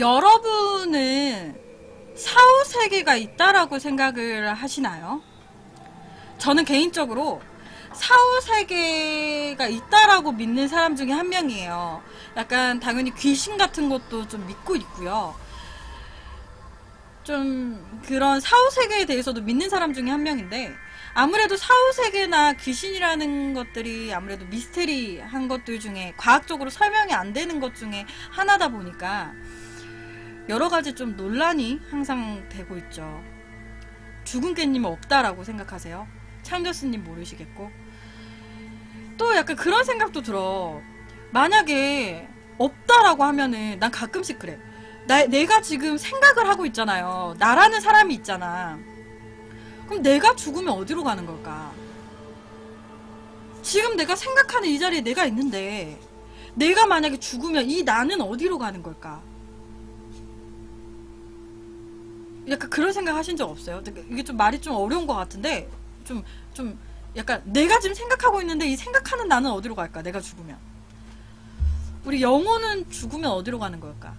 여러분은 사후세계가 있다라고 생각을 하시나요? 저는 개인적으로 사후세계가 있다라고 믿는 사람 중에 한 명이에요. 약간 당연히 귀신 같은 것도 좀 믿고 있고요. 좀 그런 사후세계에 대해서도 믿는 사람 중에 한 명인데, 아무래도 사후세계나 귀신이라는 것들이 아무래도 미스테리한 것들 중에 과학적으로 설명이 안 되는 것 중에 하나다 보니까 여러가지 좀 논란이 항상 되고 있죠. 죽은 깻님은 없다라고 생각하세요? 창조스님 모르시겠고. 또 약간 그런 생각도 들어. 만약에 없다라고 하면은 난 가끔씩 그래. 내가 지금 생각을 하고 있잖아요. 나라는 사람이 있잖아. 그럼 내가 죽으면 어디로 가는 걸까? 지금 내가 생각하는 이 자리에 내가 있는데 내가 만약에 죽으면 이 나는 어디로 가는 걸까? 약간 그런 생각 하신 적 없어요? 이게 좀 말이 좀 어려운 것 같은데 좀 약간 내가 지금 생각하고 있는데 이 생각하는 나는 어디로 갈까? 내가 죽으면. 우리 영혼은 죽으면 어디로 가는 걸까?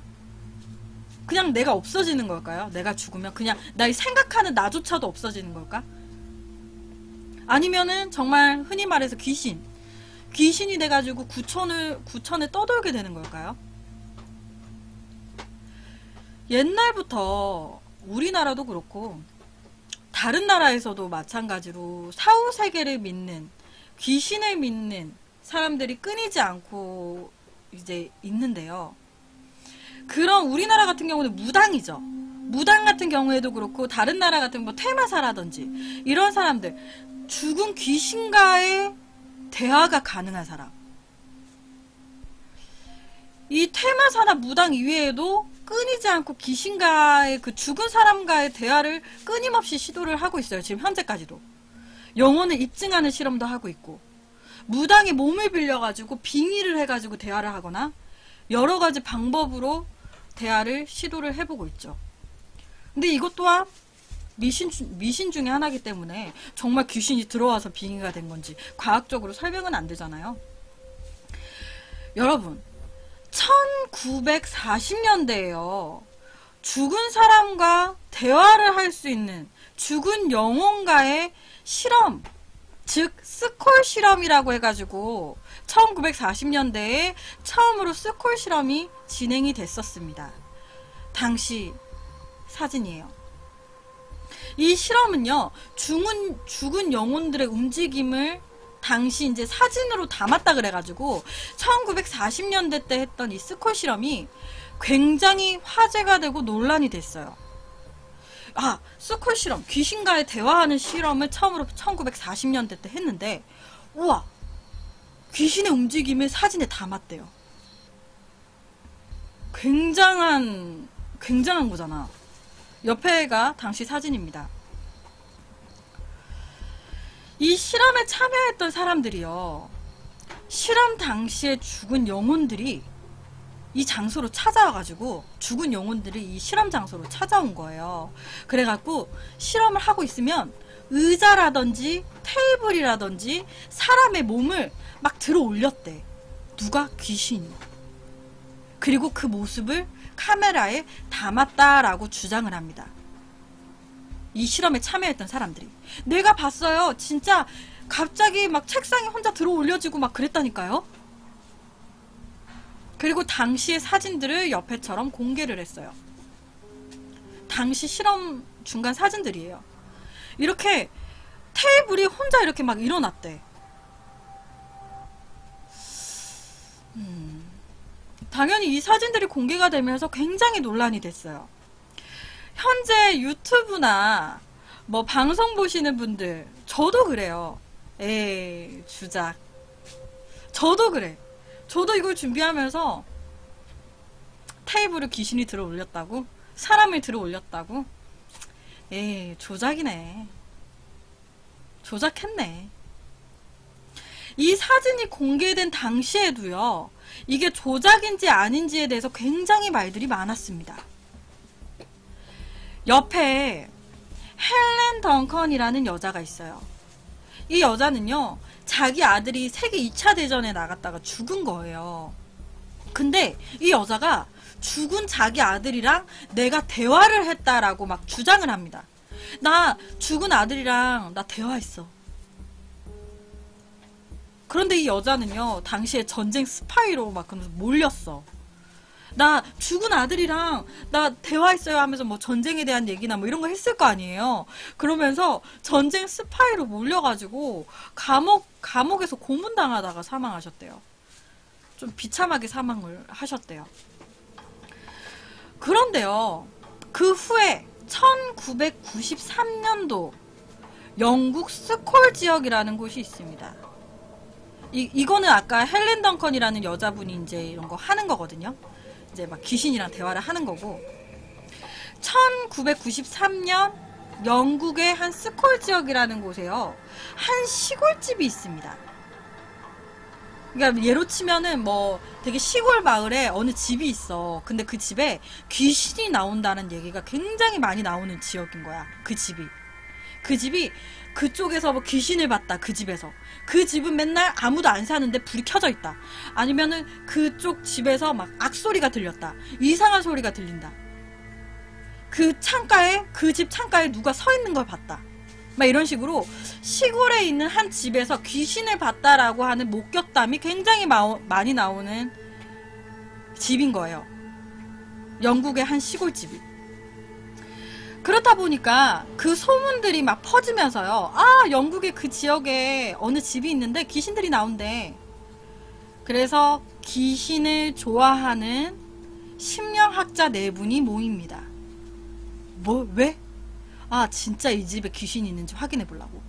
그냥 내가 없어지는 걸까요? 내가 죽으면 그냥 나 생각하는 나조차도 없어지는 걸까? 아니면은 정말 흔히 말해서 귀신이 돼가지고 구천에 떠돌게 되는 걸까요? 옛날부터 우리나라도 그렇고 다른 나라에서도 마찬가지로 사후세계를 믿는, 귀신을 믿는 사람들이 끊이지 않고 이제 있는데요. 그런 우리나라 같은 경우는 무당이죠. 무당 같은 경우에도 그렇고 다른 나라 같은 뭐 퇴마사라든지 이런 사람들, 죽은 귀신과의 대화가 가능한 사람. 이 퇴마사나 무당 이외에도 끊이지 않고 귀신과의, 그 죽은 사람과의 대화를 끊임없이 시도를 하고 있어요. 지금 현재까지도. 영혼을 입증하는 실험도 하고 있고, 무당이 몸을 빌려가지고 빙의를 해가지고 대화를 하거나 여러 가지 방법으로 대화를 시도를 해보고 있죠. 근데 이것 또한 미신 중에 하나이기 때문에 정말 귀신이 들어와서 빙의가 된 건지 과학적으로 설명은 안 되잖아요. 여러분, 1940년대에요. 죽은 사람과 대화를 할 수 있는 죽은 영혼과의 실험, 즉 스콜 실험이라고 해가지고 1940년대에 처음으로 스콜 실험이 진행이 됐었습니다. 당시 사진이에요. 이 실험은요, 죽은 영혼들의 움직임을 당시 이제 사진으로 담았다 그래가지고 1940년대 때 했던 이 스콜 실험이 굉장히 화제가 되고 논란이 됐어요. 아, 스콜 실험, 귀신과의 대화하는 실험을 처음으로 1940년대 때 했는데, 우와, 귀신의 움직임을 사진에 담았대요. 굉장한 거잖아. 옆에가 당시 사진입니다. 이 실험에 참여했던 사람들이요, 실험 당시에 죽은 영혼들이 이 장소로 찾아와가지고, 죽은 영혼들이 이 실험 장소로 찾아온 거예요. 그래갖고 실험을 하고 있으면 의자라든지 테이블이라든지 사람의 몸을 막 들어 올렸대. 누가? 귀신이. 그리고 그 모습을 카메라에 담았다라고 주장을 합니다. 이 실험에 참여했던 사람들이. 내가 봤어요. 진짜 갑자기 막 책상에 혼자 들어 올려지고 막 그랬다니까요. 그리고 당시의 사진들을 옆에처럼 공개를 했어요. 당시 실험 중간 사진들이에요. 이렇게 테이블이 혼자 이렇게 막 일어났대. 당연히 이 사진들이 공개가 되면서 굉장히 논란이 됐어요. 현재 유튜브나 뭐 방송 보시는 분들, 저도 그래요. 에이, 주작. 저도 그래. 저도 이걸 준비하면서 테이블을 귀신이 들어 올렸다고? 사람을 들어 올렸다고? 에이, 조작이네. 조작했네. 이 사진이 공개된 당시에도요, 이게 조작인지 아닌지에 대해서 굉장히 말들이 많았습니다. 옆에 헬렌 덩컨이라는 여자가 있어요. 이 여자는요, 자기 아들이 세계 2차 대전에 나갔다가 죽은 거예요. 근데 이 여자가 죽은 자기 아들이랑 내가 대화를 했다라고 막 주장을 합니다. 나 죽은 아들이랑 나 대화했어. 그런데 이 여자는요, 당시에 전쟁 스파이로 막 몰렸어. 나 죽은 아들이랑 나 대화했어요 하면서 뭐 전쟁에 대한 얘기나 뭐 이런 거 했을 거 아니에요. 그러면서 전쟁 스파이로 몰려가지고 감옥에서 고문당하다가 사망하셨대요. 좀 비참하게 사망을 하셨대요. 그런데요, 그 후에 1993년도 영국 스콜 지역이라는 곳이 있습니다. 이거는 아까 헬렌 덩컨이라는 여자분이 이제 이런 거 하는 거거든요. 이제 막 귀신이랑 대화를 하는 거고, 1993년 영국의 한 스콜 지역이라는 곳에요, 한 시골집이 있습니다. 그러니까 예로 치면은 뭐 되게 시골 마을에 어느 집이 있어. 근데 그 집에 귀신이 나온다는 얘기가 굉장히 많이 나오는 지역인 거야. 그 집이 그쪽에서 뭐 귀신을 봤다. 그 집에서. 그 집은 맨날 아무도 안 사는데 불이 켜져 있다. 아니면은 그쪽 집에서 막 악소리가 들렸다. 이상한 소리가 들린다. 그 집 창가에 누가 서 있는 걸 봤다. 막 이런 식으로 시골에 있는 한 집에서 귀신을 봤다라고 하는 목격담이 굉장히 많이 나오는 집인 거예요. 영국의 한 시골집이. 그렇다 보니까 그 소문들이 막 퍼지면서요, 아, 영국의 그 지역에 어느 집이 있는데 귀신들이 나온대. 그래서 귀신을 좋아하는 심령학자 4분이 모입니다. 뭐, 왜? 아, 진짜 이 집에 귀신이 있는지 확인해 보려고.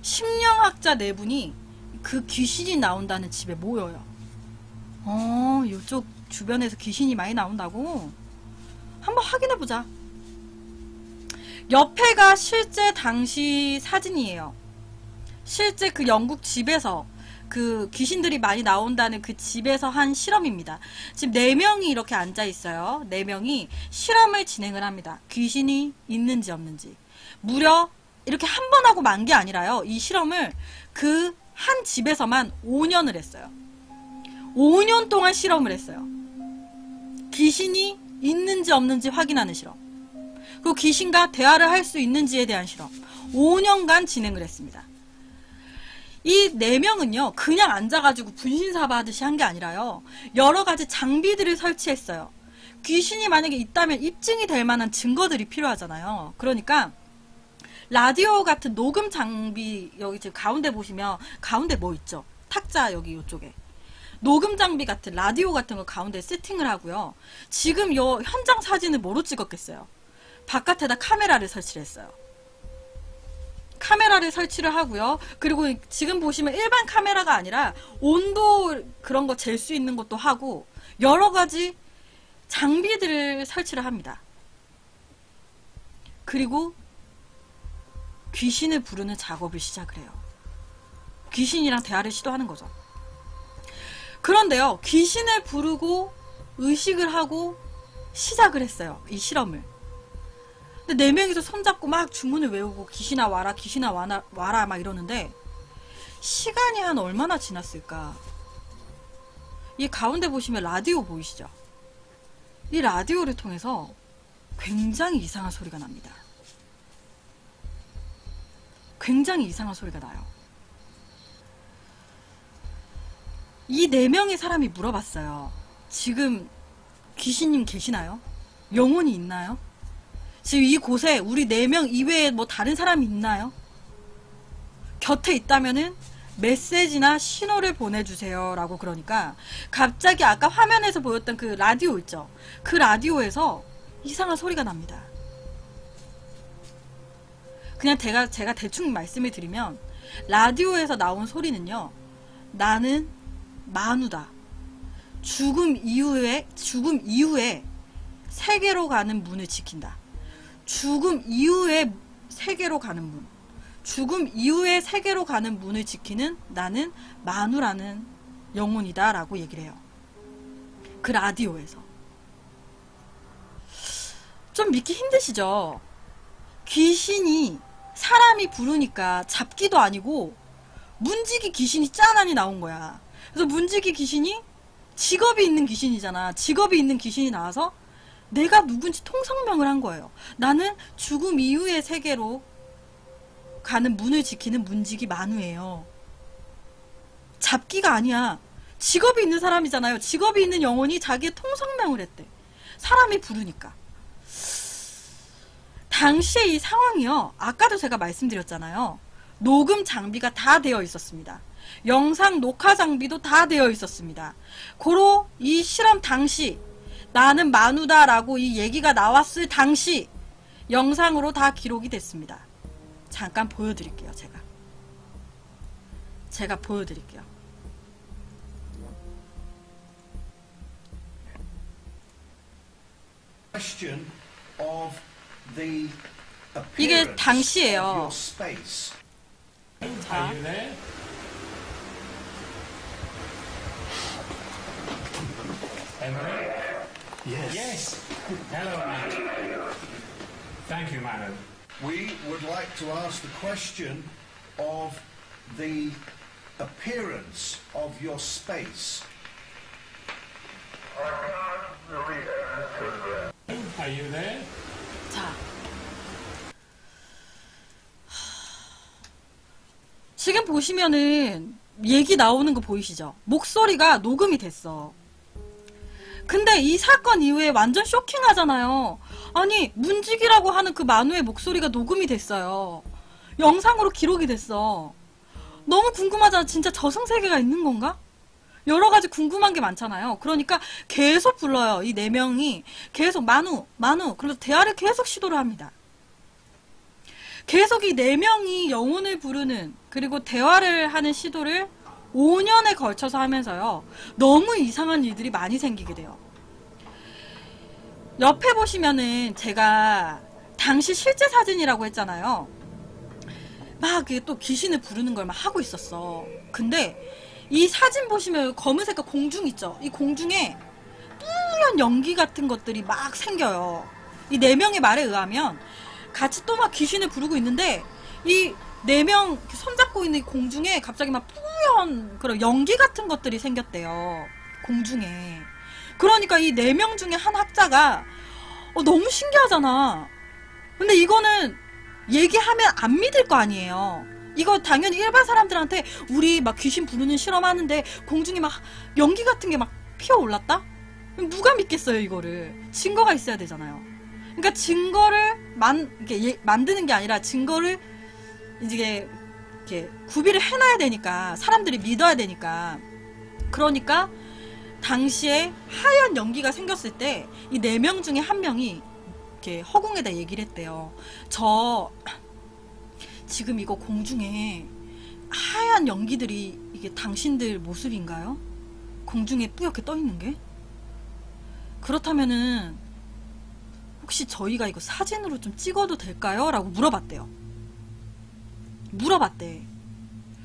심령학자 4분이 그 귀신이 나온다는 집에 모여요. 이쪽 주변에서 귀신이 많이 나온다고? 한번 확인해 보자. 옆에가 실제 당시 사진이에요. 실제 그 영국 집에서 그 귀신들이 많이 나온다는 그 집에서 한 실험입니다. 지금 4명이 이렇게 앉아 있어요. 4명이 실험을 진행을 합니다. 귀신이 있는지 없는지. 무려 이렇게 한 번 하고 만 게 아니라요, 이 실험을 그 한 집에서만 5년을 했어요. 5년 동안 실험을 했어요. 귀신이 있는지 없는지 확인하는 실험. 그리고 귀신과 대화를 할 수 있는지에 대한 실험. 5년간 진행을 했습니다. 이 4명은요, 그냥 앉아가지고 분신사바 하듯이 한 게 아니라요, 여러 가지 장비들을 설치했어요. 귀신이 만약에 있다면 입증이 될 만한 증거들이 필요하잖아요. 그러니까 라디오 같은 녹음 장비, 여기 지금 가운데 보시면 가운데 뭐 있죠? 탁자 여기 이쪽에 녹음 장비 같은, 라디오 같은 거 가운데 세팅을 하고요. 지금 요 현장 사진을 뭐로 찍었겠어요? 바깥에다 카메라를 설치를 했어요. 카메라를 설치를 하고요. 그리고 지금 보시면 일반 카메라가 아니라 온도 그런 거 잴 수 있는 것도 하고 여러 가지 장비들을 설치를 합니다. 그리고 귀신을 부르는 작업을 시작을 해요. 귀신이랑 대화를 시도하는 거죠. 그런데요, 귀신을 부르고 의식을 하고 시작을 했어요, 이 실험을. 근데 4명이서 손잡고 막 주문을 외우고 귀신아 와라, 귀신아 와라 막 이러는데 시간이 한 얼마나 지났을까? 이 가운데 보시면 라디오 보이시죠? 이 라디오를 통해서 굉장히 이상한 소리가 납니다. 굉장히 이상한 소리가 나요. 이 4명의 사람이 물어봤어요. 지금 귀신님 계시나요? 영혼이 있나요? 지금 이곳에 우리 4명 이외에 뭐 다른 사람이 있나요? 곁에 있다면은 메시지나 신호를 보내주세요 라고. 그러니까 갑자기 아까 화면에서 보였던 그 라디오 있죠? 그 라디오에서 이상한 소리가 납니다. 그냥 제가 대충 말씀을 드리면 라디오에서 나온 소리는요, 나는 만우다. 죽음 이후에 세계로 가는 문을 지킨다. 죽음 이후에 세계로 가는 문. 죽음 이후에 세계로 가는 문을 지키는 나는 만우라는 영혼이다 라고 얘기를 해요. 그 라디오에서. 좀 믿기 힘드시죠? 귀신이 사람이 부르니까 잡기도 아니고 문지기 귀신이 짠하니 나온 거야. 그래서 문지기 귀신이 직업이 있는 귀신이잖아. 직업이 있는 귀신이 나와서 내가 누군지 통성명을 한 거예요. 나는 죽음 이후의 세계로 가는 문을 지키는 문지기 만우예요. 잡기가 아니야. 직업이 있는 사람이잖아요. 직업이 있는 영혼이 자기의 통성명을 했대. 사람이 부르니까. 당시에 이 상황이요. 아까도 제가 말씀드렸잖아요. 녹음 장비가 다 되어 있었습니다. 영상 녹화 장비도 다 되어 있었습니다. 고로 이 실험 당시 나는 만우다 라고 이 얘기가 나왔을 당시 영상으로 다 기록이 됐습니다. 잠깐 보여드릴게요. 제가 보여드릴게요. 이게 당시예요. 자. Yes. Hello, Matt. Thank you, Manu. We would like to ask the question of the appearance of your space. Are you there? 자. 지금 보시면은 얘기 나오는 거 보이시죠? 목소리가 녹음이 됐어. 근데 이 사건 이후에 완전 쇼킹하잖아요. 아니 문직이라고 하는 그 만우의 목소리가 녹음이 됐어요. 영상으로 기록이 됐어. 너무 궁금하잖아. 진짜 저승세계가 있는 건가? 여러가지 궁금한 게 많잖아요. 그러니까 계속 불러요. 이 4명이 계속 만우 그래서 대화를 계속 시도를 합니다. 계속 이 4명이 영혼을 부르는 그리고 대화를 하는 시도를 5년에 걸쳐서 하면서요. 너무 이상한 일들이 많이 생기게 돼요. 옆에 보시면은 제가 당시 실제 사진이라고 했잖아요. 막 또 귀신을 부르는 걸 막 하고 있었어. 근데 이 사진 보시면 검은 색깔 공중 있죠? 이 공중에 뿌연 연기 같은 것들이 막 생겨요. 이 4명의 말에 의하면 같이 또 막 귀신을 부르고 있는데 이 4명 손잡고 있는 공중에 갑자기 막 뿌연 그런 연기 같은 것들이 생겼대요. 공중에. 그러니까 이 4명 중에 한 학자가 너무 신기하잖아. 근데 이거는 얘기하면 안 믿을 거 아니에요. 이거 당연히 일반 사람들한테 우리 막 귀신 부르는 실험하는데 공중에 막 연기 같은 게 막 피어올랐다? 누가 믿겠어요 이거를. 증거가 있어야 되잖아요. 그러니까 증거를 만드는 게 아니라 증거를 이제 이렇게 구비를 해놔야 되니까 사람들이 믿어야 되니까. 그러니까 당시에 하얀 연기가 생겼을 때 이 4명 중에 한 명이 이렇게 허공에다 얘기를 했대요. 저 지금 이거 공중에 하얀 연기들이 이게 당신들 모습인가요? 공중에 뿌옇게 떠 있는 게? 그렇다면은 혹시 저희가 이거 사진으로 좀 찍어도 될까요? 라고 물어봤대요. 물어봤대.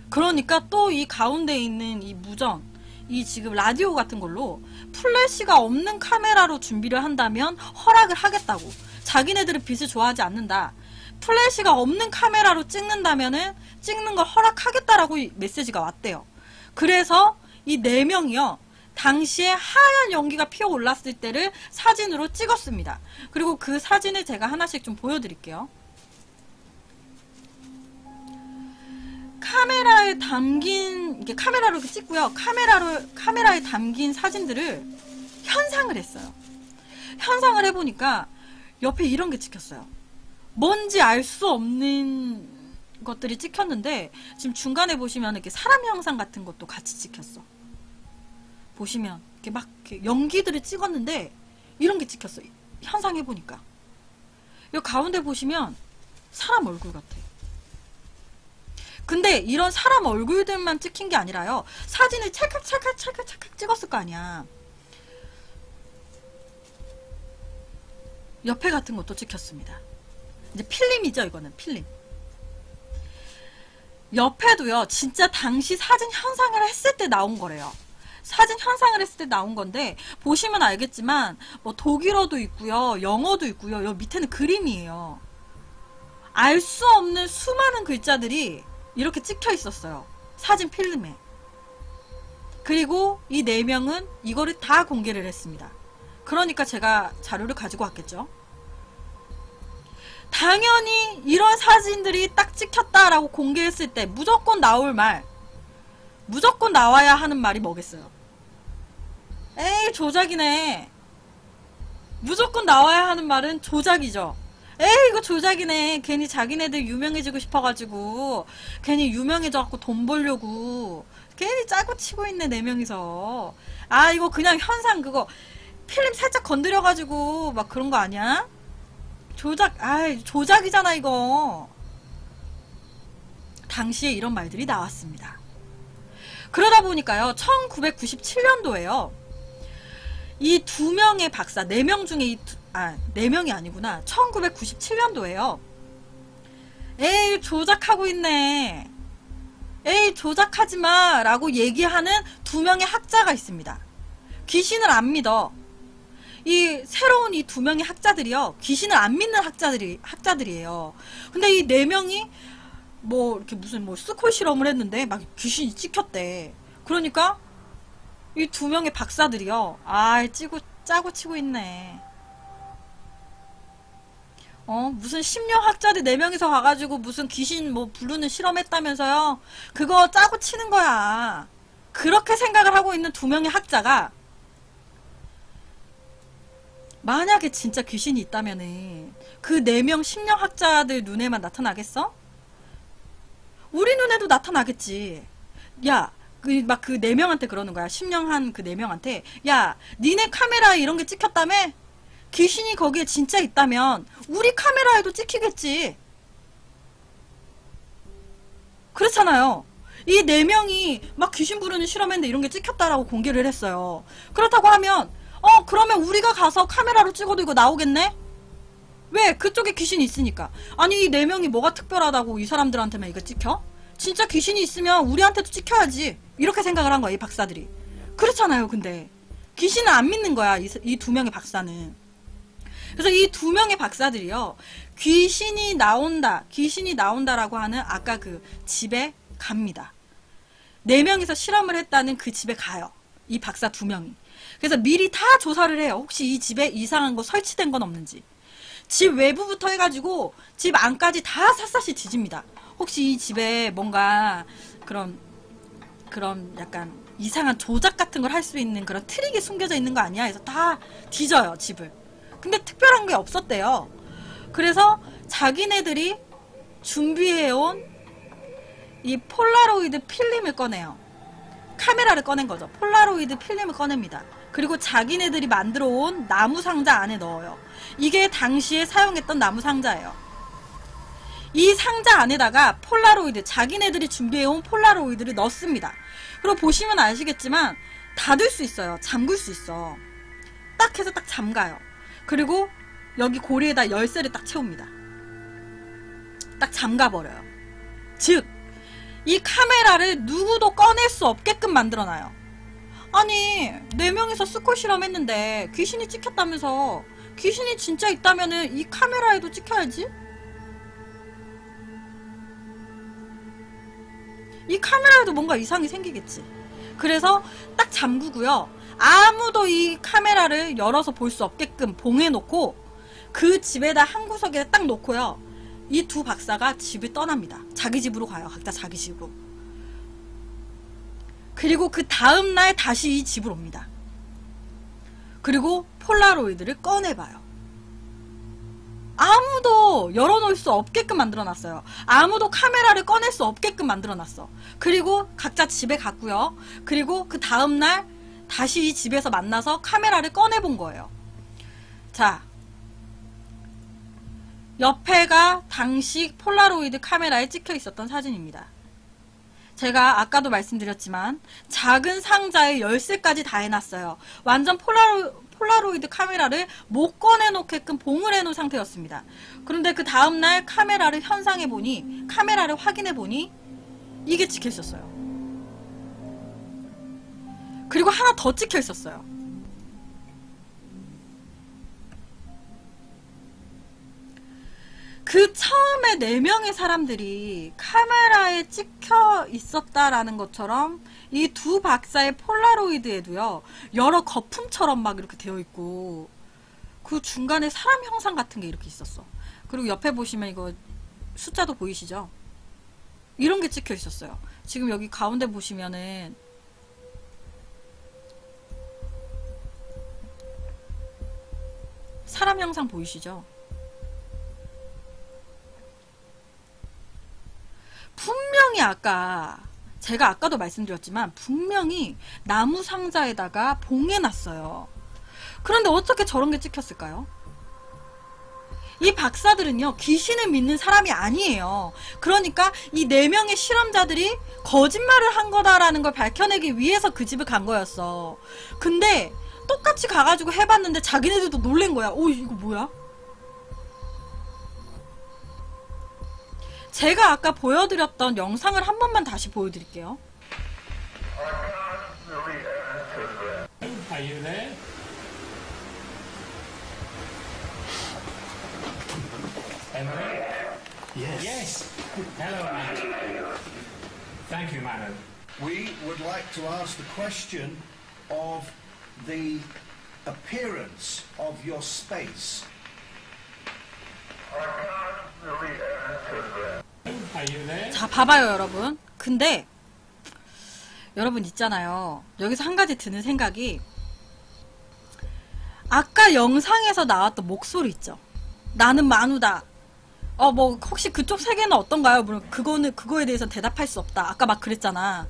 그러니까 또 이 가운데 있는 이 무전, 이 지금 라디오 같은 걸로 플래시가 없는 카메라로 준비를 한다면 허락을 하겠다고. 자기네들은 빛을 좋아하지 않는다. 플래시가 없는 카메라로 찍는다면은 찍는 걸 허락하겠다라고 메시지가 왔대요. 그래서 이 4명이요. 당시에 하얀 연기가 피어올랐을 때를 사진으로 찍었습니다. 그리고 그 사진을 제가 하나씩 좀 보여드릴게요. 카메라에 담긴, 이게 카메라로 이렇게 찍고요. 카메라에 담긴 사진들을 현상을 했어요. 현상을 해보니까 옆에 이런 게 찍혔어요. 뭔지 알 수 없는 것들이 찍혔는데, 지금 중간에 보시면 이렇게 사람 형상 같은 것도 같이 찍혔어. 보시면, 이렇게 막 이렇게 연기들을 찍었는데, 이런 게 찍혔어. 현상해보니까. 이 가운데 보시면, 사람 얼굴 같아. 근데 이런 사람 얼굴들만 찍힌 게 아니라요. 사진을 찰칵 찍었을 거 아니야. 옆에 같은 것도 찍혔습니다. 이제 필름이죠, 이거는 필름. 옆에도요, 진짜 당시 사진 현상을 했을 때 나온 거래요. 사진 현상을 했을 때 나온 건데, 보시면 알겠지만, 뭐 독일어도 있고요, 영어도 있고요, 여기 밑에는 그림이에요. 알 수 없는 수많은 글자들이 이렇게 찍혀 있었어요. 사진 필름에. 그리고 이 4명은 이거를 다 공개를 했습니다. 그러니까 제가 자료를 가지고 왔겠죠. 당연히 이런 사진들이 딱 찍혔다라고 공개했을 때 무조건 나올 말, 무조건 나와야 하는 말이 뭐겠어요? 에이, 조작이네. 무조건 나와야 하는 말은 조작이죠. 에이, 이거 조작이네. 괜히 자기네들 유명해지고 싶어가지고, 괜히 유명해져갖고 돈 벌려고 괜히 짜고 치고 있네, 4명이서. 아, 이거 그냥 현상 그거 필름 살짝 건드려가지고 막 그런 거 아니야? 조작, 아이, 조작이잖아 이거. 당시에 이런 말들이 나왔습니다. 그러다 보니까요, 1997년도에요 이 2명의 박사, 4명 중에 4명이 아니구나. 1997년도에요 에이, 조작하고 있네, 에이, 조작하지마 라고 얘기하는 2명의 학자가 있습니다. 귀신을 안 믿어. 이 새로운 이 2명의 학자들이요, 귀신을 안 믿는 학자들이에요. 근데 이 4명이 뭐 이렇게 무슨 뭐 스콜 실험을 했는데 막 귀신이 찍혔대. 그러니까 이 2명의 박사들이요, 아, 짜고 치고 있네. 무슨 심령학자들 4명이서 가가지고 무슨 귀신 뭐 부르는 실험했다면서요. 그거 짜고 치는 거야. 그렇게 생각을 하고 있는 2명의 학자가 만약에 진짜 귀신이 있다면은 그 4명 심령학자들 눈에만 나타나겠어? 우리 눈에도 나타나겠지. 야, 그 4명한테 그러는 거야. 심령한 그 4명한테. 야, 니네 카메라에 이런 게 찍혔다며? 귀신이 거기에 진짜 있다면 우리 카메라에도 찍히겠지. 그렇잖아요. 이 4명이 막 귀신 부르는 실험했는데 이런 게 찍혔다라고 공개를 했어요. 그렇다고 하면 그러면 우리가 가서 카메라로 찍어도 이거 나오겠네? 왜? 그쪽에 귀신이 있으니까. 아니, 이 4명이 뭐가 특별하다고 이 사람들한테만 이거 찍혀? 진짜 귀신이 있으면 우리한테도 찍혀야지. 이렇게 생각을 한 거야, 이 박사들이. 그렇잖아요. 근데 귀신을 안 믿는 거야, 이 2명의 박사는. 그래서 이 2명의 박사들이요, 귀신이 나온다라고 하는 아까 그 집에 갑니다. 4명이서 실험을 했다는 그 집에 가요, 이 박사 2명이. 그래서 미리 다 조사를 해요. 혹시 이 집에 이상한 거 설치된 건 없는지. 집 외부부터 해가지고 집 안까지 다 샅샅이 뒤집니다. 혹시 이 집에 뭔가 그런 약간 이상한 조작 같은 걸 할 수 있는 그런 트릭이 숨겨져 있는 거 아니야? 해서 다 뒤져요, 집을. 근데 특별한 게 없었대요. 그래서 자기네들이 준비해온 이 폴라로이드 필름을 꺼내요. 카메라를 꺼낸 거죠. 폴라로이드 필름을 꺼냅니다. 그리고 자기네들이 만들어 온 나무 상자 안에 넣어요. 이게 당시에 사용했던 나무 상자예요. 이 상자 안에다가 폴라로이드, 자기네들이 준비해온 폴라로이드를 넣습니다. 그리고 보시면 아시겠지만 닫을 수 있어요. 잠글 수 있어. 딱 해서 딱 잠가요. 그리고 여기 고리에다 열쇠를 딱 채웁니다. 딱 잠가버려요. 즉, 이 카메라를 누구도 꺼낼 수 없게끔 만들어놔요. 아니, 4명이서 스콜 실험했는데 귀신이 찍혔다면서, 귀신이 진짜 있다면은 이 카메라에도 찍혀야지? 이 카메라에도 뭔가 이상이 생기겠지. 그래서 딱 잠그고요, 아무도 이 카메라를 열어서 볼 수 없게끔 봉해놓고 그 집에다 한 구석에 딱 놓고요, 이 2 박사가 집을 떠납니다. 자기 집으로 가요. 각자 자기 집으로. 그리고 그 다음날 다시 이 집으로 옵니다. 그리고 폴라로이드를 꺼내봐요. 아무도 열어놓을 수 없게끔 만들어놨어요. 아무도 카메라를 꺼낼 수 없게끔 만들어놨어. 그리고 각자 집에 갔고요. 그리고 그 다음날 다시 이 집에서 만나서 카메라를 꺼내본 거예요. 자, 옆에가 당시 폴라로이드 카메라에 찍혀 있었던 사진입니다. 제가 아까도 말씀드렸지만 작은 상자에 열쇠까지 다 해놨어요. 완전 폴라로이드 카메라를 못 꺼내놓게끔 봉을 해놓은 상태였습니다. 그런데 그 다음날 카메라를 현상해보니, 카메라를 확인해보니 이게 찍혀 있었어요. 그리고 하나 더 찍혀 있었어요. 그 처음에 4명의 사람들이 카메라에 찍혀 있었다라는 것처럼 이 두 박사의 폴라로이드에도요, 여러 거품처럼 막 이렇게 되어 있고, 그 중간에 사람 형상 같은 게 이렇게 있었어. 그리고 옆에 보시면 이거 숫자도 보이시죠? 이런 게 찍혀 있었어요. 지금 여기 가운데 보시면은 사람 형상 보이시죠? 분명히 제가 아까도 말씀드렸지만 분명히 나무 상자에다가 봉해놨어요. 그런데 어떻게 저런 게 찍혔을까요? 이 박사들은요, 귀신을 믿는 사람이 아니에요. 그러니까 이 4명의 실험자들이 거짓말을 한 거다라는 걸 밝혀내기 위해서 그 집을 간 거였어. 근데 똑같이 가가지고 해봤는데 자기네들도 놀란 거야. 오, 이거 뭐야? 제가 아까 보여드렸던 영상을 한 번만 다시 보여드릴게요. Are you there? Henry? Yes. Hello, Matt. Thank you, Manon. We would like to ask the question of the appearance of your space. Are you there? 자, 봐봐요, 여러분. 근데 여러분 있잖아요. 여기서 한 가지 드는 생각이, 아까 영상에서 나왔던 목소리 있죠. 나는 만우다. 뭐 혹시 그쪽 세계는 어떤가요? 물론 그거에 대해서 대답할 수 없다. 아까 막 그랬잖아.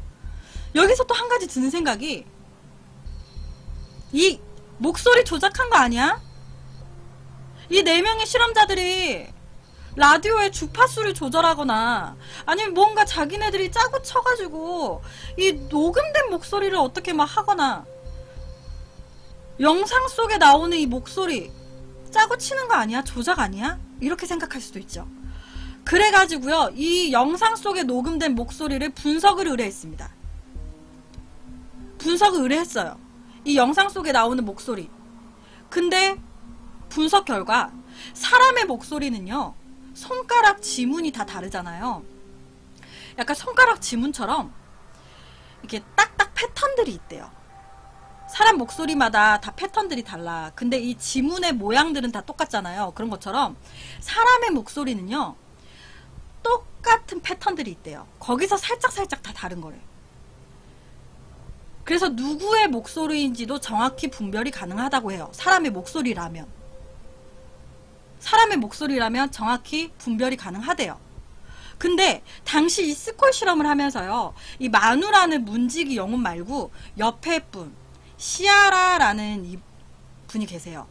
여기서 또 한 가지 드는 생각이, 이 목소리 조작한 거 아니야? 이 4명의 실험자들이 라디오의 주파수를 조절하거나 아니면 뭔가 자기네들이 짜고 쳐가지고 이 녹음된 목소리를 어떻게 막 하거나, 영상 속에 나오는 이 목소리 짜고 치는 거 아니야? 조작 아니야? 이렇게 생각할 수도 있죠. 그래가지고요, 이 영상 속에 녹음된 목소리를 분석을 의뢰했습니다. 분석을 의뢰했어요. 이 영상 속에 나오는 목소리. 근데 분석 결과 사람의 목소리는요, 손가락 지문이 다 다르잖아요. 약간 손가락 지문처럼 이렇게 딱딱 패턴들이 있대요. 사람 목소리마다 다 패턴들이 달라. 근데 이 지문의 모양들은 다 똑같잖아요. 그런 것처럼 사람의 목소리는요, 똑같은 패턴들이 있대요. 거기서 살짝살짝 다 다른 거래. 그래서 누구의 목소리인지도 정확히 분별이 가능하다고 해요. 사람의 목소리라면 정확히 분별이 가능하대요. 근데 당시 이 스콜 실험을 하면서요, 이 마누라는 문지기 영혼 말고 옆에 분, 시아라라는 이 분이 계세요.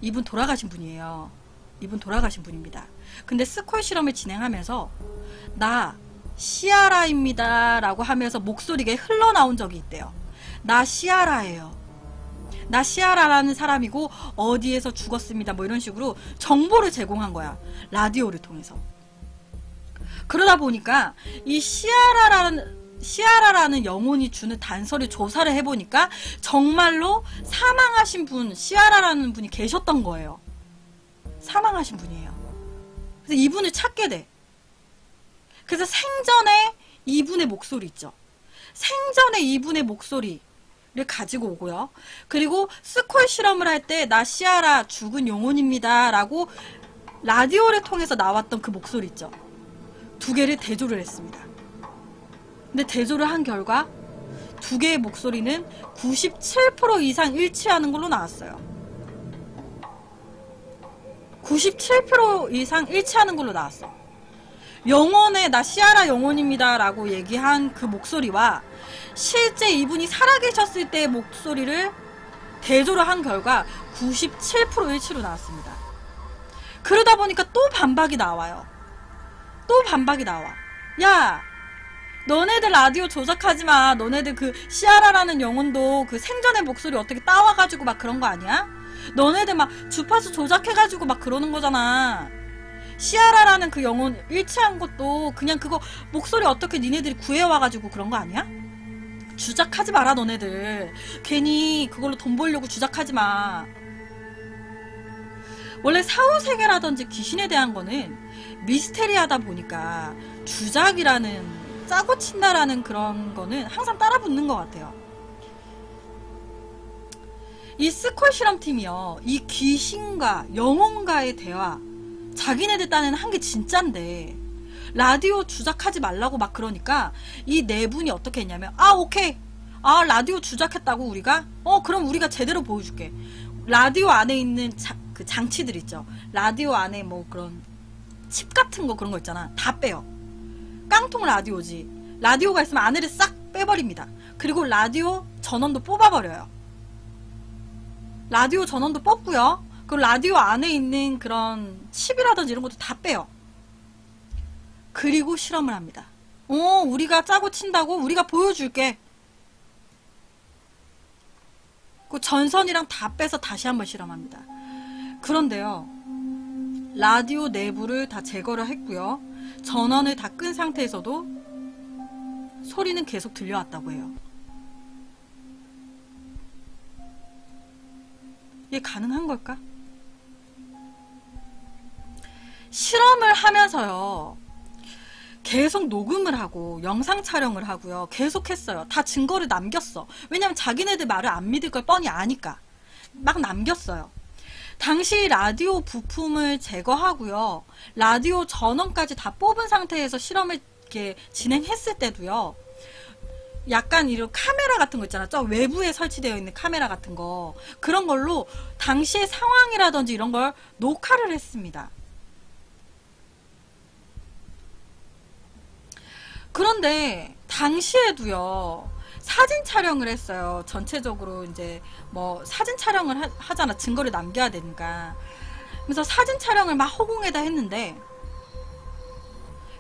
이분 돌아가신 분이에요. 이분 돌아가신 분입니다. 근데 스콜 실험을 진행하면서 나 시아라입니다 라고 하면서 목소리가 흘러나온 적이 있대요. 나 시아라예요. 나 시아라라는 사람이고 어디에서 죽었습니다. 뭐 이런 식으로 정보를 제공한 거야. 라디오를 통해서. 그러다 보니까 이 시아라라는 영혼이 주는 단서를 조사를 해보니까 정말로 사망하신 분, 시아라라는 분이 계셨던 거예요. 사망하신 분이에요. 그래서 이분을 찾게 돼. 그래서 생전에 이분의 목소리 있죠. 생전에 이분의 목소리를 가지고 오고요. 그리고 스콜 실험을 할 때 나 시아라 죽은 영혼입니다 라고 라디오를 통해서 나왔던 그 목소리 있죠. 2개를 대조를 했습니다. 근데 대조를 한 결과 2개의 목소리는 97% 이상 일치하는 걸로 나왔어요. 97% 이상 일치하는 걸로 나왔어. 영혼의 나 시아라 영혼입니다 라고 얘기한 그 목소리와 실제 이분이 살아계셨을 때의 목소리를 대조를 한 결과 97% 일치로 나왔습니다. 그러다 보니까 또 반박이 나와요. 또 반박이 나와. 야, 너네들 라디오 조작하지마. 너네들 그 시아라라는 영혼도 그 생전의 목소리 어떻게 따와가지고 막 그런 거 아니야? 너네들 막 주파수 조작해가지고 막 그러는 거잖아. 시아라라는 그 영혼 일치한 것도 그냥 그거 목소리 어떻게 니네들이 구해와가지고 그런 거 아니야? 주작하지 마라 너네들. 괜히 그걸로 돈 벌려고 주작하지 마. 원래 사후세계라든지 귀신에 대한 거는 미스테리하다 보니까 주작이라는, 짜고 친다라는 그런 거는 항상 따라 붙는 것 같아요. 이 스콜 실험팀이요, 이 귀신과 영혼과의 대화, 자기네들 딴에는 한 게 진짠데 라디오 주작하지 말라고 막 그러니까 이 네 분이 어떻게 했냐면, 아 오케이, 아 라디오 주작했다고 우리가? 그럼 우리가 제대로 보여줄게. 라디오 안에 있는 그 장치들 있죠, 라디오 안에 뭐 그런 칩 같은 거, 그런 거 있잖아, 다 빼요. 깡통 라디오지, 라디오가 있으면 안에를 싹 빼버립니다. 그리고 라디오 전원도 뽑아버려요. 라디오 전원도 뽑고요, 그 라디오 안에 있는 그런 칩이라든지 이런 것도 다 빼요. 그리고 실험을 합니다. 우리가 짜고 친다고, 우리가 보여줄게. 그 전선이랑 다 빼서 다시 한번 실험합니다. 그런데요, 라디오 내부를 다 제거를 했고요, 전원을 다 끈 상태에서도 소리는 계속 들려왔다고 해요. 이게 가능한 걸까? 실험을 하면서요, 계속 녹음을 하고 영상 촬영을 하고요, 계속 했어요. 다 증거를 남겼어. 왜냐면 자기네들 말을 안 믿을 걸 뻔히 아니까 막 남겼어요. 당시 라디오 부품을 제거하고요, 라디오 전원까지 다 뽑은 상태에서 실험을 이렇게 진행했을 때도요, 약간 이런 카메라 같은 거 있잖아, 저 외부에 설치되어 있는 카메라 같은 거, 그런 걸로 당시의 상황이라든지 이런 걸 녹화를 했습니다. 그런데 당시에도요, 사진 촬영을 했어요. 전체적으로 이제 뭐 사진 촬영을 하잖아, 증거를 남겨야 되니까. 그래서 사진 촬영을 막 허공에다 했는데,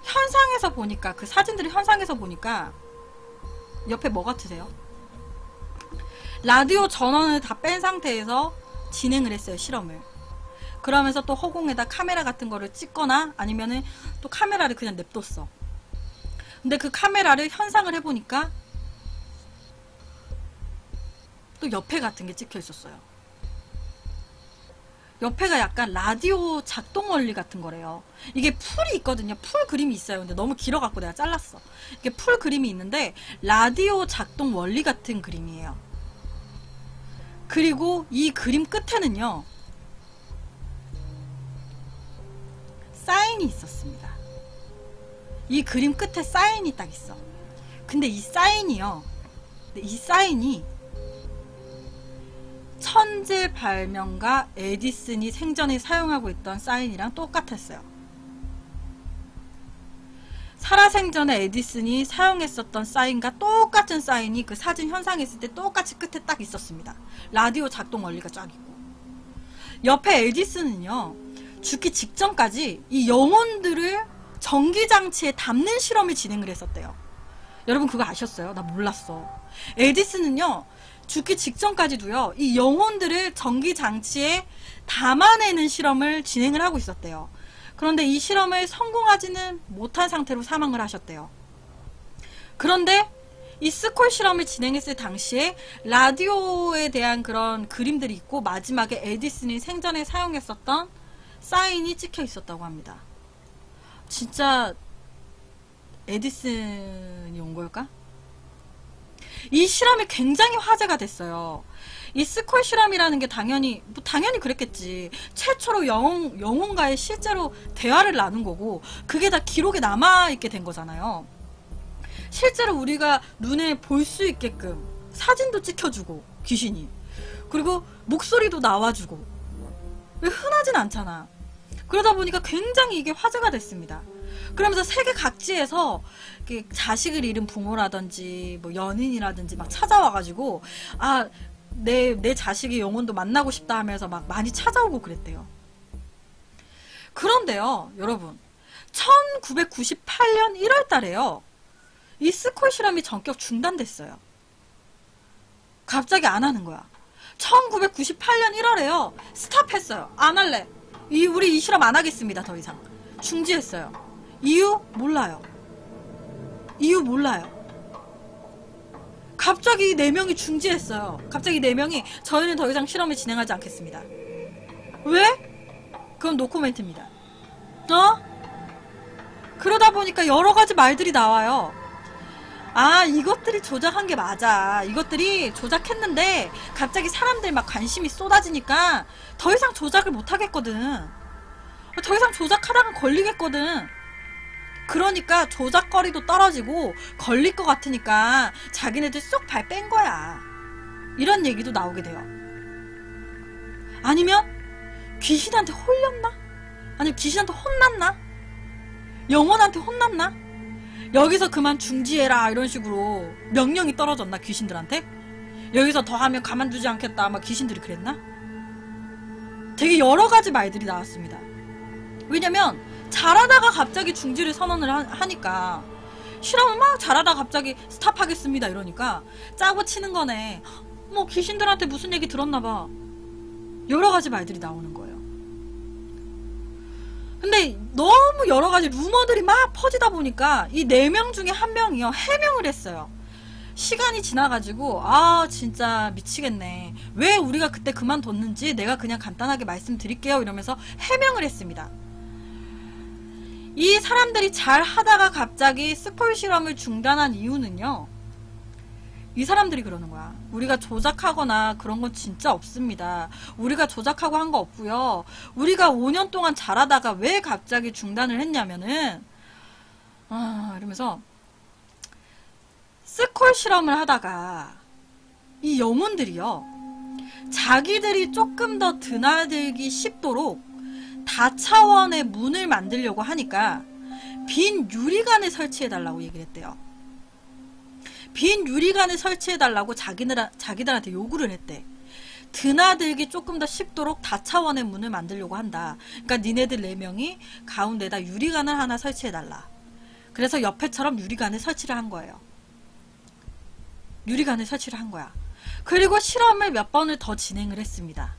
현상에서 보니까, 그 사진들을 현상에서 보니까 옆에 뭐 같으세요? 라디오 전원을 다 뺀 상태에서 진행을 했어요, 실험을. 그러면서 또 허공에다 카메라 같은 거를 찍거나 아니면은 또 카메라를 그냥 냅뒀어. 근데 그 카메라를 현상을 해보니까 또 옆에 같은 게 찍혀 있었어요. 옆에가 약간 라디오 작동 원리 같은 거래요. 이게 풀이 있거든요. 풀 그림이 있어요. 근데 너무 길어갖고 내가 잘랐어. 이게 풀 그림이 있는데 라디오 작동 원리 같은 그림이에요. 그리고 이 그림 끝에는요, 사인이 있었습니다. 이 그림 끝에 사인이 딱 있어. 근데 이 사인이요, 이 사인이 천재 발명가 에디슨이 생전에 사용하고 있던 사인이랑 똑같았어요. 살아생전에 에디슨이 사용했었던 사인과 똑같은 사인이 그 사진 현상했을 때 똑같이 끝에 딱 있었습니다. 라디오 작동 원리가 쫙 있고. 옆에 에디슨은요, 죽기 직전까지 이 영혼들을 전기장치에 담는 실험을 진행을 했었대요. 여러분 그거 아셨어요? 나 몰랐어. 에디슨은요, 죽기 직전까지도요, 이 영혼들을 전기장치에 담아내는 실험을 진행을 하고 있었대요. 그런데 이 실험을 성공하지는 못한 상태로 사망을 하셨대요. 그런데 이 스콜 실험을 진행했을 당시에 라디오에 대한 그런 그림들이 있고, 마지막에 에디슨이 생전에 사용했었던 사인이 찍혀 있었다고 합니다. 진짜 에디슨이 온 걸까? 이 실험이 굉장히 화제가 됐어요. 이 스콜 실험이라는 게 당연히 그랬겠지. 최초로 영혼과의 실제로 대화를 나눈 거고, 그게 다 기록에 남아있게 된 거잖아요. 실제로 우리가 눈에 볼 수 있게끔 사진도 찍혀주고, 귀신이. 그리고 목소리도 나와주고. 흔하진 않잖아. 그러다 보니까 굉장히 이게 화제가 됐습니다. 그러면서 세계 각지에서 자식을 잃은 부모라든지 뭐 연인이라든지 막 찾아와가지고, 아, 내 자식의 영혼도 만나고 싶다 하면서 막 많이 찾아오고 그랬대요. 그런데요, 여러분, 1998년 1월 달에요, 이 스콜 실험이 전격 중단됐어요. 갑자기 안 하는 거야. 1998년 1월에요. 스탑했어요. 안 할래. 우리 이 실험 안 하겠습니다. 더 이상. 중지했어요. 이유? 몰라요. 이유 몰라요. 갑자기 4명이 중지했어요. 갑자기 4명이 저희는 더 이상 실험을 진행하지 않겠습니다. 왜? 그건 노코멘트입니다. 그러다 보니까 여러 가지 말들이 나와요. 아, 이것들이 조작한 게 맞아. 이것들이 조작했는데 갑자기 사람들 막 관심이 쏟아지니까 더 이상 조작을 못 하겠거든. 더 이상 조작하다가 걸리겠거든. 그러니까 조작거리도 떨어지고 걸릴 것 같으니까 자기네들 쏙 발 뺀 거야. 이런 얘기도 나오게 돼요. 아니면 귀신한테 홀렸나? 아니면 귀신한테 혼났나? 영혼한테 혼났나? 여기서 그만 중지해라 이런 식으로 명령이 떨어졌나? 귀신들한테? 여기서 더 하면 가만두지 않겠다 막 귀신들이 그랬나? 되게 여러 가지 말들이 나왔습니다. 왜냐면 잘하다가 갑자기 중지를 선언을 하니까 실험을 막 잘하다가 갑자기 스탑하겠습니다 이러니까 짜고 치는 거네. 뭐 귀신들한테 무슨 얘기 들었나봐. 여러 가지 말들이 나오는 거예요. 근데 너무 여러 가지 루머들이 막 퍼지다 보니까 이 4명 중에 1명이요 해명을 했어요. 시간이 지나가지고 아 진짜 미치겠네. 왜 우리가 그때 그만뒀는지 내가 그냥 간단하게 말씀드릴게요 이러면서 해명을 했습니다. 이 사람들이 잘 하다가 갑자기 스콜 실험을 중단한 이유는요. 이 사람들이 그러는 거야. 우리가 조작하거나 그런 건 진짜 없습니다. 우리가 조작하고 한 거 없고요. 우리가 5년 동안 잘하다가 왜 갑자기 중단을 했냐면은 이러면서 스콜 실험을 하다가 이 영혼들이요. 자기들이 조금 더 드나들기 쉽도록 다차원의 문을 만들려고 하니까 빈 유리관을 설치해달라고 얘기를 했대요. 빈 유리관을 설치해달라고 자기들한테 요구를 했대. 드나들기 조금 더 쉽도록 다차원의 문을 만들려고 한다. 그러니까 니네들 4명이 가운데다 유리관을 하나 설치해달라. 그래서 옆에처럼 유리관을 설치를 한 거예요. 유리관을 설치를 한 거야. 그리고 실험을 몇 번을 더 진행을 했습니다.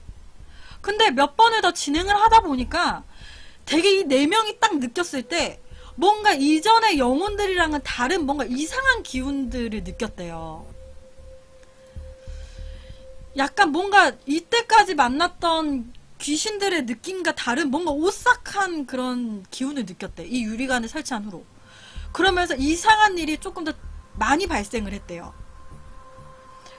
근데 몇 번을 더 진행을 하다 보니까 되게 이 4명이 딱 느꼈을 때 뭔가 이전의 영혼들이랑은 다른 뭔가 이상한 기운들을 느꼈대요. 약간 뭔가 이때까지 만났던 귀신들의 느낌과 다른 뭔가 오싹한 그런 기운을 느꼈대. 이 유리관을 설치한 후로. 그러면서 이상한 일이 조금 더 많이 발생을 했대요.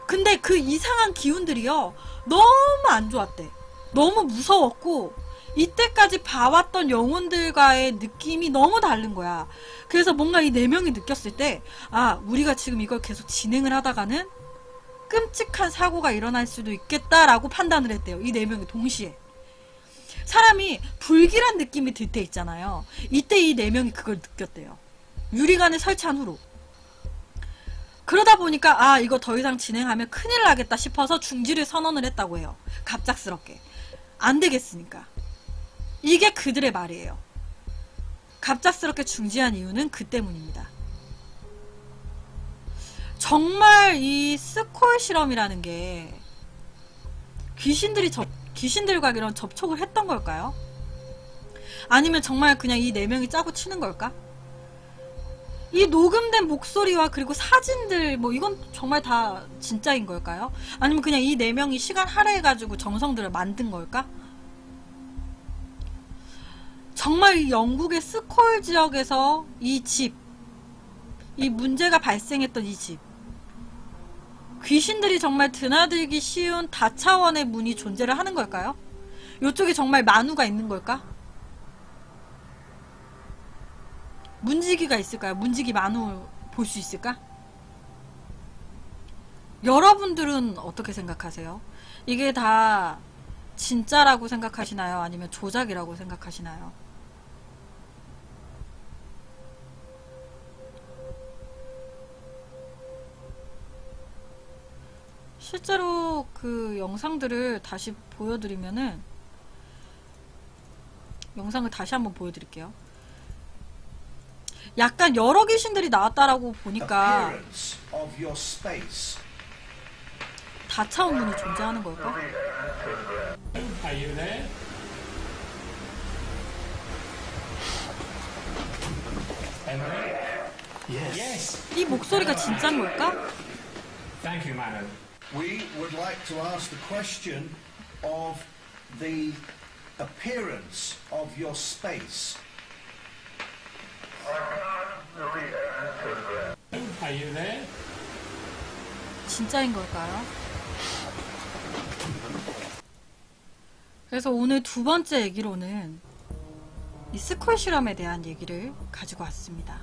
근데 그 이상한 기운들이요. 너무 안 좋았대. 너무 무서웠고 이때까지 봐왔던 영혼들과의 느낌이 너무 다른 거야. 그래서 뭔가 이 4명이 느꼈을 때 우리가 지금 이걸 계속 진행을 하다가는 끔찍한 사고가 일어날 수도 있겠다라고 판단을 했대요. 이 4명이 동시에. 사람이 불길한 느낌이 들 때 있잖아요. 이때 이 4명이 그걸 느꼈대요. 유리관을 설치한 후로. 그러다 보니까 이거 더 이상 진행하면 큰일 나겠다 싶어서 중지를 선언을 했다고 해요. 갑작스럽게. 안 되겠으니까. 이게 그들의 말이에요. 갑작스럽게 중지한 이유는 그 때문입니다. 정말 이 스콜 실험이라는 게 귀신들과 이런 접촉을 했던 걸까요? 아니면 정말 그냥 이 4명이 짜고 치는 걸까? 이 녹음된 목소리와 그리고 사진들 이건 정말 다 진짜인 걸까요? 아니면 그냥 이 4명이 시간 할애해가지고 정성들을 만든 걸까? 정말 이 영국의 스콜 지역에서 이 문제가 발생했던 이 집, 귀신들이 정말 드나들기 쉬운 다차원의 문이 존재를 하는 걸까요? 이쪽에 정말 만우가 있는 걸까? 문지기가 있을까요? 문지기 만우 볼 수 있을까? 여러분들은 어떻게 생각하세요? 이게 다 진짜라고 생각하시나요? 아니면 조작이라고 생각하시나요? 실제로 그 영상들을 다시 보여드리면은 영상을 다시 한번 보여드릴게요. 약간 여러 귀신들이 나왔다라고 보니까 다차원 문이 존재하는 걸까? Are you there? Emily? Yes. 이 목소리가 진짜인 걸까? Thank you, madam. We would like to ask the question of the appearance of your space? Are you there? 진짜인 걸까요? 그래서 오늘 두 번째 얘기로는 이 스콜 실험에 대한 얘기를 가지고 왔습니다.